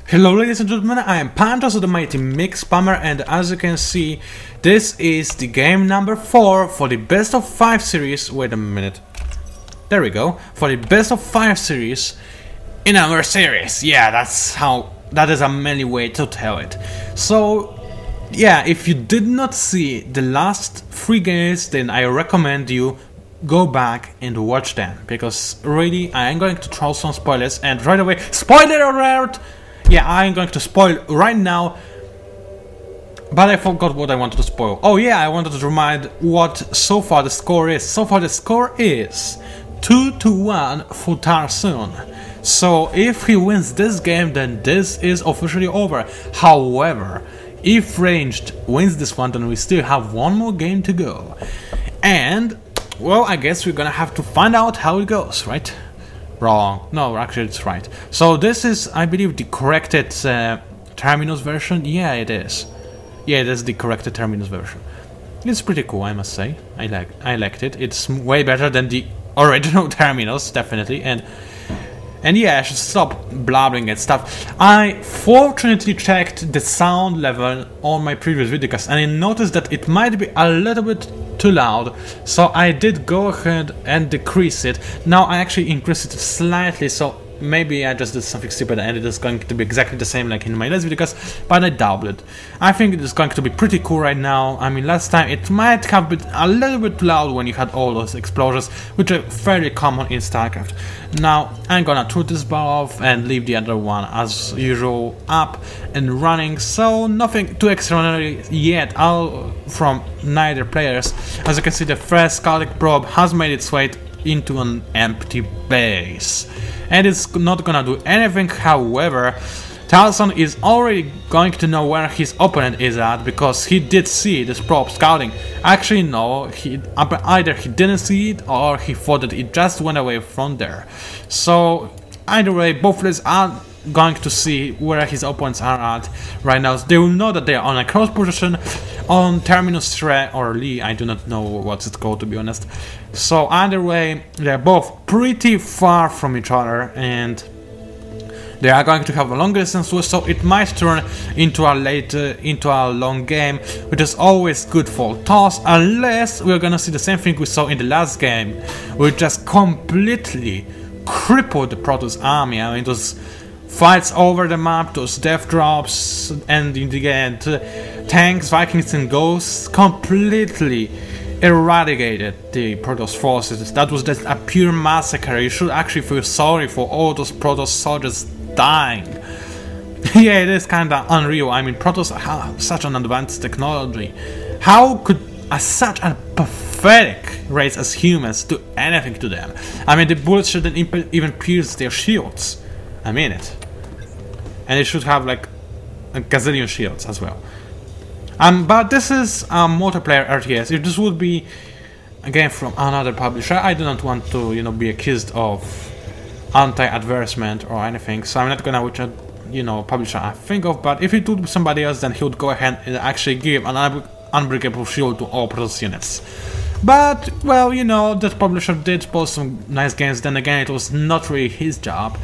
Hello ladies and gentlemen, I am PANCZASU the mighty mix spammer, and as you can see, this is the game number 4 for the best of 5 series. Wait a minute. There we go. For the best of 5 series in our series. Yeah, that is a many way to tell it. So yeah, if you did not see the last 3 games, then I recommend you go back and watch them, because really I am going to throw some spoilers, and right away, spoiler alert! Yeah, I'm going to spoil right now, but I forgot what I wanted to spoil. Oh yeah, I wanted to remind what so far the score is. So far the score is 2-1 for Tarsun. So if he wins this game, then this is officially over. However, if Ranged wins this one, then we still have one more game to go. And, well, I guess we're gonna have to find out how it goes, right? Wrong. No, actually it's right. So this is, I believe, the corrected Terminus version. Yeah, it is. Yeah, it is the corrected Terminus version. It's pretty cool, I must say. I liked it. It's way better than the original Terminus, definitely. And yeah, I should stop blabbering and stuff. I fortunately checked the sound level on my previous videocast, and I noticed that it might be a little bit too loud, so I did go ahead and decrease it. Now I actually increased it slightly, so maybe I just did something stupid and it is going to be exactly the same like in my last videocast, but I doubled it. I think it is going to be pretty cool right now. I mean, last time it might have been a little bit loud when you had all those explosions, which are fairly common in Starcraft. Now I'm gonna turn this bar off and leave the other one as usual up and running, so nothing too extraordinary yet from neither players. As you can see, the first scouting probe has made its way into an empty base, and it's not gonna do anything. However, Tarsun is already going to know where his opponent is at, because he did see this probe scouting. Actually no, either he didn't see it or he thought that it just went away from there. So either way, both players are going to see where his opponents are at right now. They will know that they are on a cross position on Terminus 3 or Lee, I do not know what's it called, to be honest. So either way, they're both pretty far from each other, and they are going to have a long distance duel, so it might turn into a long game, which is always good for TOS, unless we're gonna see the same thing we saw in the last game, which just completely crippled the Protoss army. I mean, those fights over the map, those death drops, and in the end, tanks, Vikings and Ghosts completely eradicated the Protoss forces. That was just a pure massacre. You should actually feel sorry for all those Protoss soldiers dying. Yeah, it is kinda unreal. I mean, Protoss have such an advanced technology. How could such a pathetic race as humans do anything to them? I mean, the bullets shouldn't even pierce their shields. I mean it. And it should have like a gazillion shields as well. But this is a multiplayer RTS. If this would be a game from another publisher, I do not want to, be accused of anti-advertisement or anything. So I'm not gonna which publisher I think of. But if it would be somebody else, then he would go ahead and actually give an unbreakable shield to all Protoss units. But well, that publisher did post some nice games. Then again, it was not really his job,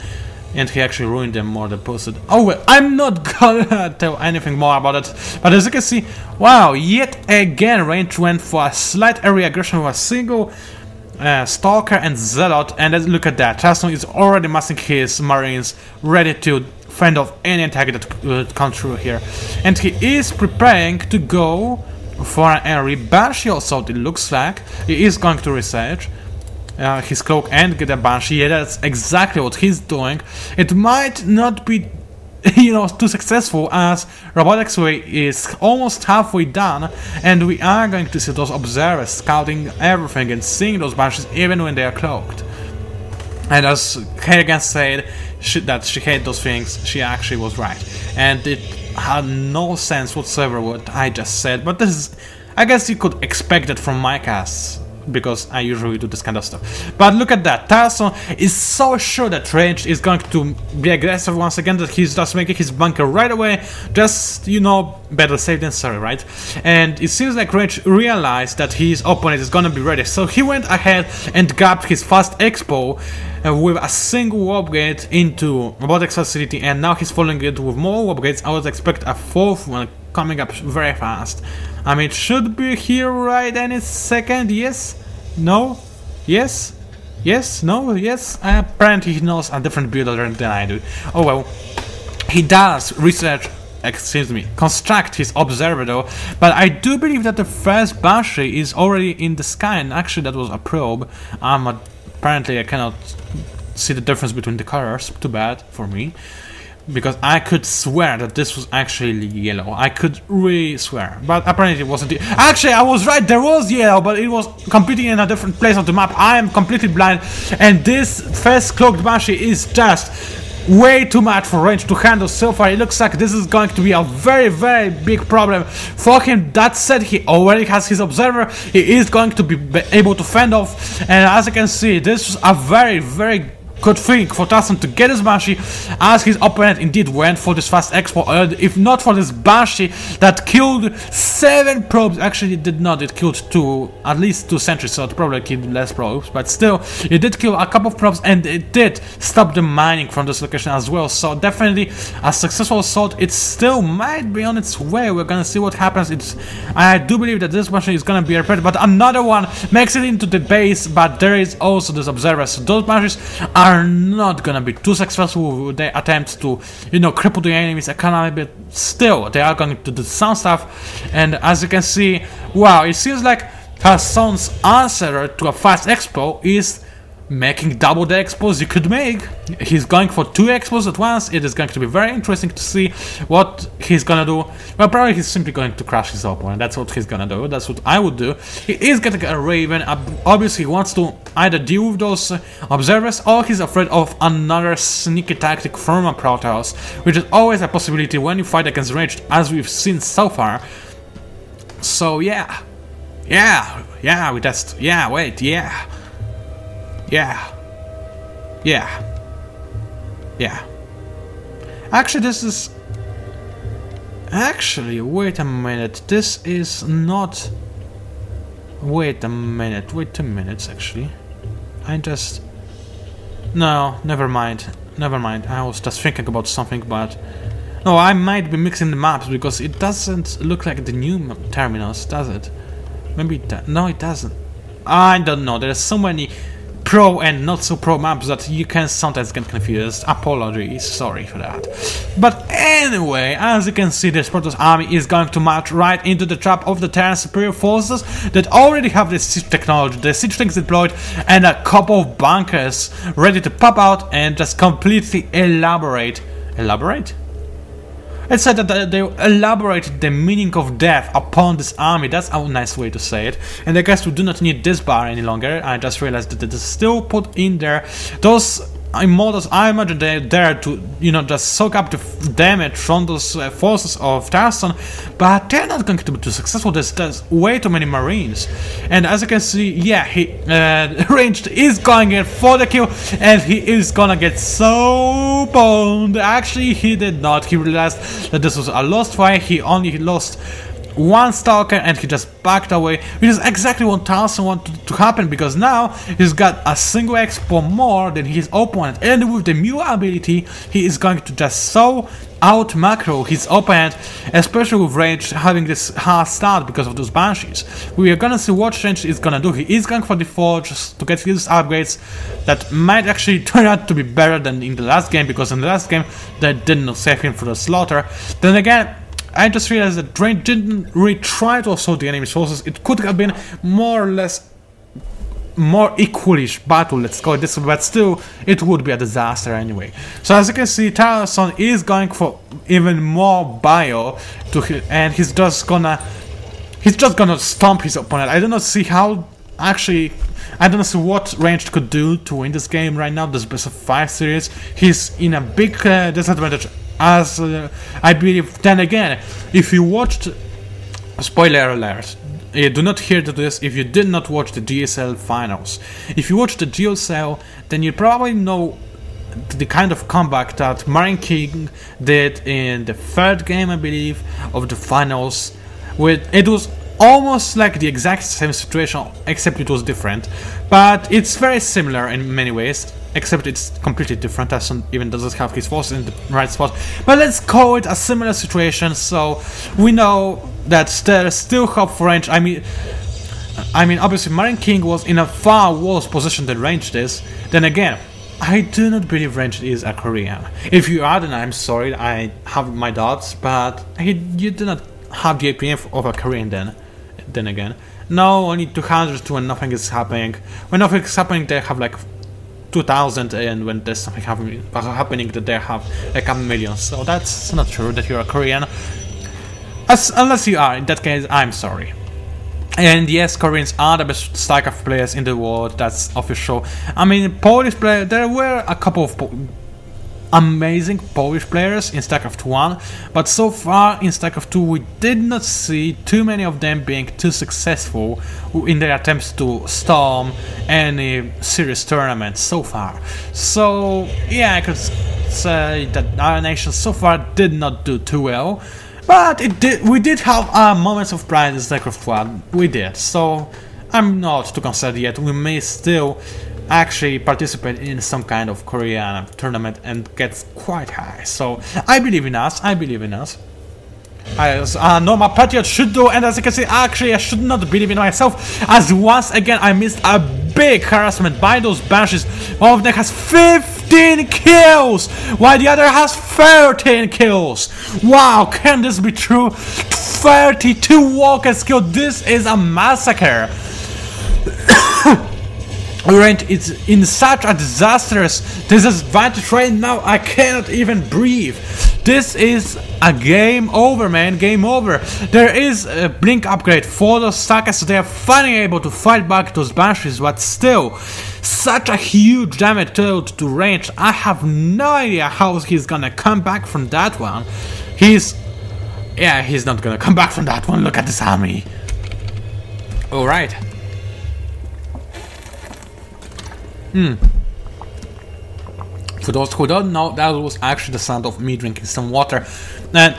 and he actually ruined them more than posted. Oh well, I'm not gonna tell anything more about it. But as you can see, wow, yet again Range went for a slight area aggression with a single Stalker and Zealot, and let's look at that. Tarsun is already massing his Marines, ready to fend off any attack that would come through here. And he is preparing to go for an area Banshee also, it looks like. He is going to research his cloak and get a Banshee. Yeah, that's exactly what he's doing. It might not be too successful, as Robotics Way is almost halfway done, and we are going to see those observers scouting everything and seeing those Banshees even when they are cloaked. And as Hagan said that she hated those things, she actually was right, and it had no sense whatsoever what I just said, but this is, I guess you could expect that from my casts, because I usually do this kind of stuff. But look at that, Tarsun is so sure that Range is going to be aggressive once again, that he's just making his bunker right away. Just, better safe than sorry, right? And it seems like Range realized that his opponent is gonna be ready, so he went ahead and grabbed his fast expo with a single warp gate into robotics facility, and now he's following it with more warp gates. I would expect a fourth one coming up very fast. I mean, it should be here right any second. Yes? No? Yes? Yes? No? Yes? Apparently he knows a different build than I do. Oh well. He does construct his observer though, but I do believe that the first Banshee is already in the sky, and actually that was a probe. Apparently I cannot see the difference between the colors, too bad for me, because I could swear that this was actually yellow. I could really swear, but apparently it wasn't. Actually, I was right, there was yellow, but it was completely in a different place of the map. I am completely blind, and this first cloaked Banshee is just way too much for range to handle so far. It looks like this is going to be a very big problem for him. That said, he already has his observer. He is going to be able to fend off, and as you can see, this was a very good thing for Tarson to get his Banshee, as his opponent indeed went for this fast expo. If not for this Banshee that killed 7 probes, actually it did not, it killed at least 2 sentries, so it probably killed less probes, but still, it did kill a couple of probes, and it did stop the mining from this location as well, so definitely a successful assault. It still might be on its way, we're gonna see what happens. I do believe that this Banshee is gonna be repaired, but another one makes it into the base, but there is also this observer, so those Banshees are not gonna be too successful with their attempts to, cripple the enemy's economy, but still, they are going to do some stuff. And as you can see, wow, it seems like Hasson's answer to a fast expo is making double the expos you could make. He's going for 2 expos at once. It is going to be very interesting to see what he's gonna do. Well, probably he's simply going to crush his opponent. That's what he's gonna do. That's what I would do. He is getting a Raven. Obviously, he wants to either deal with those observers, or he's afraid of another sneaky tactic from a Protoss, which is always a possibility when you fight against ranged, as we've seen so far. So yeah, we just wait. Yeah. Actually, this is... Actually, wait a minute. This is not... Wait a minute. Wait 2 minutes, actually. No, never mind. I was just thinking about something, but... No, I might be mixing the maps, because it doesn't look like the new terminals, does it? Maybe it does. No, it doesn't. I don't know. There's so many pro and not so pro maps that you can sometimes get confused. Apologies, sorry for that. But anyway, as you can see, this Protoss army is going to march right into the trap of the Terran superior forces that already have the siege technology, the siege tanks deployed, and a couple of bunkers ready to pop out and just completely elaborate. It said that they elaborated the meaning of death upon this army. That's a nice way to say it. And I guess we do not need this bar any longer. I just realized that it is still put in there. Those immortals, I imagine they're there to, just soak up the damage from those forces of Tarson, but they're not going to be too successful. There's way too many Marines. And as you can see, yeah, he ranged is going in for the kill, and he is gonna get so boned. Actually, he did not. He realized that this was a lost fight. He only lost 1 Stalker, and he just backed away, which is exactly what Tarson wanted to happen, because now he's got a single expo more than his opponent, and with the Mu ability, he is going to just so out macro his opponent, especially with range having this hard start because of those Banshees. We are gonna see what range is gonna do. He is going for the Forge to get his upgrades that might actually turn out to be better than in the last game, because in the last game they did not save him for the slaughter. Then again, I just realized that Drain didn't really try to assault the enemy's forces. It could have been more or less more equalish battle, let's call it this way, but still it would be a disaster anyway. So as you can see, Tarson is going for even more bio and he's just gonna stomp his opponent. I do not see how actually I don't see what Ranged could do to win this game right now, this best of 5 series. He's in a big disadvantage, as I believe. Then again, if you watched, spoiler alert, you do not hear to this if you did not watch the GSL finals. If you watched the GSL, then you probably know the kind of comeback that Marine King did in the 3rd game, I believe, of the finals. It was almost like the exact same situation, except it was different. But it's very similar in many ways, except it's completely different. Tyson even doesn't have his forces in the right spot. But let's call it a similar situation, so we know that there's still hope for range. I mean, obviously Marine King was in a far worse position than Ranged is. Then again, I do not believe Ranged is a Korean. If you are, then I'm sorry, I have my doubts, but you do not have the opinion of a Korean then again. No, only 200 when nothing is happening. When nothing is happening, they have like 2,000, and when there's something happening, that they have like a million. So that's not true that you're a Korean. Unless you are, in that case, I'm sorry. And yes, Koreans are the best Starcraft players in the world, that's official. I mean, Polish players, there were a couple of amazing Polish players in Starcraft 1, but so far in Starcraft 2 we did not see too many of them being too successful in their attempts to storm any serious tournament so far. So yeah, I could say that our nation so far did not do too well. But we did have our moments of pride in Starcraft 1, we did, so I'm not too concerned yet. We may still actually participate in some kind of Korean tournament and get quite high, so I believe in us, as a normal patriot should do. And as you can see, actually I should not believe in myself, as once again I missed a big harassment by those Banshees. One of them has 15 kills, while the other has 13 kills. Wow, can this be true? 32 walkers killed, this is a massacre. Range is in such a disastrous disadvantage right now, I cannot even breathe. This is a game over, man, game over. There is a blink upgrade for those Sakas, so they are finally able to fight back those Banshees, but still, such a huge damage dealt to range. I have no idea how he's gonna come back from that one. He's not gonna come back from that one, look at this army. Alright. For those who don't know, that was actually the sound of me drinking some water. And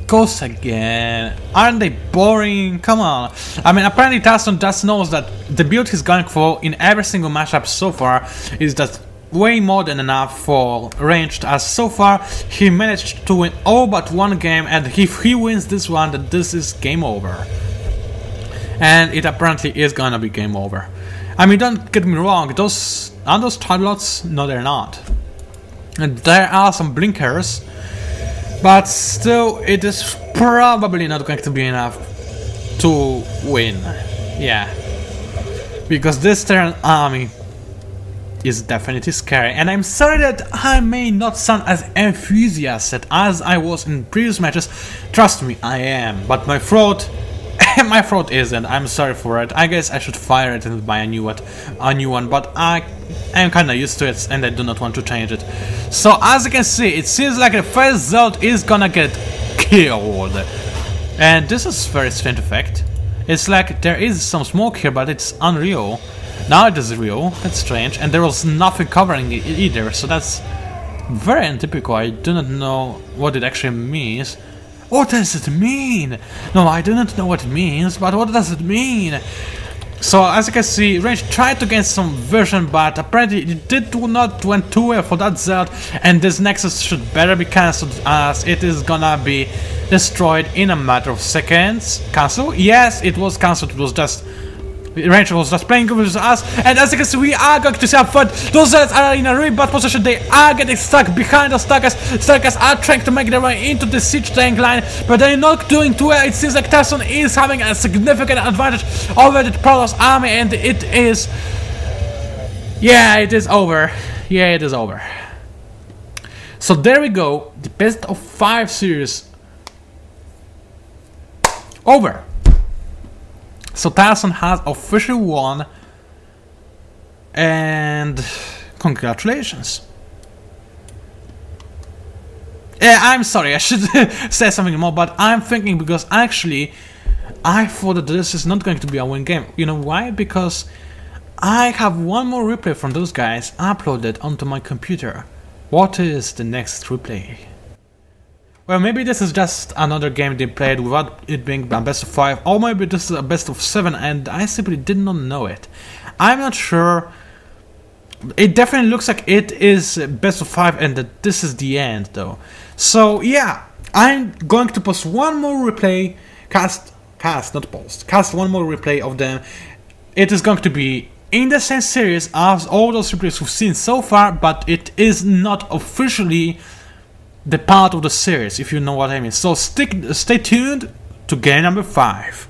ghosts again, aren't they boring? Come on. I mean, apparently Tyson just knows that the build he's going for in every single matchup so far is just way more than enough for ranged, as so far he managed to win all but one game, and if he wins this one, then this is game over. And it apparently is gonna be game over. I mean, don't get me wrong, are those Charlottes? No, they're not. And there are some blinkers, but still, it is probably not going to be enough to win. Yeah. Because this Terran army is definitely scary, and I'm sorry that I may not sound as enthusiastic as I was in previous matches. Trust me, I am, but my throat isn't. I'm sorry for it. I guess I should fire it and buy a new one, but I am kinda used to it and I do not want to change it. So as you can see, it seems like the first Zeld is gonna get killed. And this is a very strange effect. It's like there is some smoke here, but it's unreal. Now it is real. That's strange. And there was nothing covering it either, so that's very untypical. I do not know what it actually means. What does it mean? No, I do not know what it means, but what does it mean? So, as you can see, Range tried to gain some vision, but apparently it did not went too well for that Zeld, and this Nexus should better be cancelled, as it is gonna be destroyed in a matter of seconds. Cancel? Yes, it was cancelled. It was just Ranger was just playing with us, and as you can see, we are going to see up front. Those Zeds are in a really bad position. They are getting stuck behind the Starkers. Starkers are trying to make their way into the siege tank line, but they're not doing too well. It seems like Tyson is having a significant advantage over the Protoss army, and it is... yeah, it is over. Yeah, it is over. So there we go. The best of 5 series over. So Tyson has officially won, and congratulations. Yeah, I'm sorry, I should say something more, but I'm thinking, because actually I thought that this is not going to be a win game. You know why? Because I have one more replay from those guys uploaded onto my computer. What is the next replay? Well, maybe this is just another game they played without it being a best of 5, or maybe this is a best of 7 and I simply did not know it. I'm not sure. It definitely looks like it is best of 5 and that this is the end though. So yeah, I'm going to post one more replay, cast one more replay of them. It is going to be in the same series as all those replays we've seen so far, but it is not officially the part of the series, if you know what I mean. So stay tuned to game number 5.